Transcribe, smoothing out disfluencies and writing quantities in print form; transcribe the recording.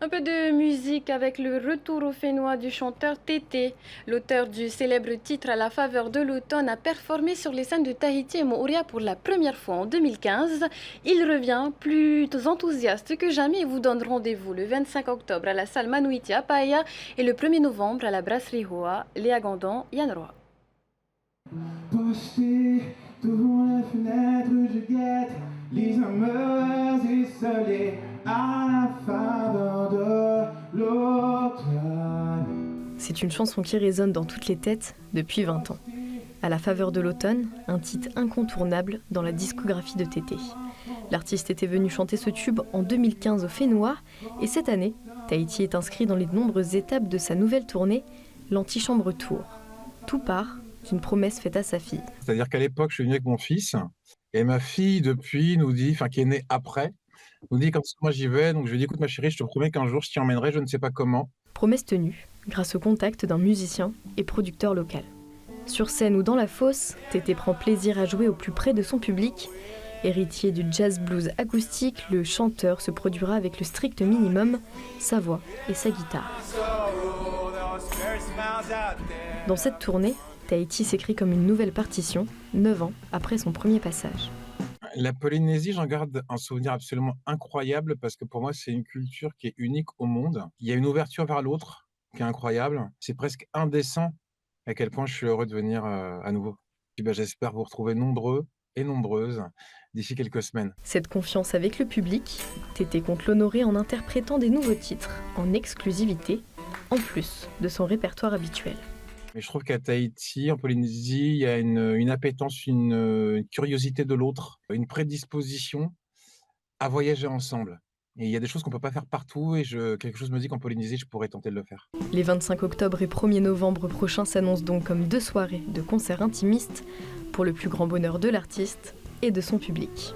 Un peu de musique avec le retour au fénois du chanteur Tété. L'auteur du célèbre titre À la faveur de l'automne a performé sur les scènes de Tahiti et Moorea pour la première fois en 2015. Il revient plus enthousiaste que jamais et vous donne rendez-vous le 25 octobre à la salle Manuiti à Paia et le 1er novembre à la brasserie Hoa, Léa Gandon, Yann Roy. Posté devant la fenêtre, je guette les amours isolées à la faveur de l'automne. C'est une chanson qui résonne dans toutes les têtes depuis 20 ans. À la faveur de l'automne, un titre incontournable dans la discographie de Tété. L'artiste était venu chanter ce tube en 2015 au Fénois et cette année, Tahiti est inscrit dans les nombreuses étapes de sa nouvelle tournée, l'Antichambre Tour. Tout part d'une promesse faite à sa fille. C'est-à-dire qu'à l'époque, je suis venu avec mon fils et ma fille, depuis, nous dit, enfin qui est née après, nous dit comme ça, moi j'y vais, donc je lui dis écoute ma chérie, je te promets qu'un jour je t'y emmènerai, je ne sais pas comment. Promesse tenue, grâce au contact d'un musicien et producteur local. Sur scène ou dans la fosse, Tété prend plaisir à jouer au plus près de son public. Héritier du jazz blues acoustique, le chanteur se produira avec le strict minimum, sa voix et sa guitare. Dans cette tournée, Tahiti s'écrit comme une nouvelle partition, 9 ans après son premier passage. La Polynésie, j'en garde un souvenir absolument incroyable parce que pour moi, c'est une culture qui est unique au monde. Il y a une ouverture vers l'autre qui est incroyable. C'est presque indécent à quel point je suis heureux de venir à nouveau. Puis, j'espère vous retrouver nombreux et nombreuses d'ici quelques semaines. Cette confiance avec le public, Tété compte l'honorer en interprétant des nouveaux titres, en exclusivité, en plus de son répertoire habituel. Mais je trouve qu'à Tahiti, en Polynésie, il y a une appétence, une curiosité de l'autre, une prédisposition à voyager ensemble. Et il y a des choses qu'on ne peut pas faire partout et quelque chose me dit qu'en Polynésie, je pourrais tenter de le faire. Les 25 octobre et 1er novembre prochains s'annoncent donc comme 2 soirées de concerts intimistes pour le plus grand bonheur de l'artiste et de son public.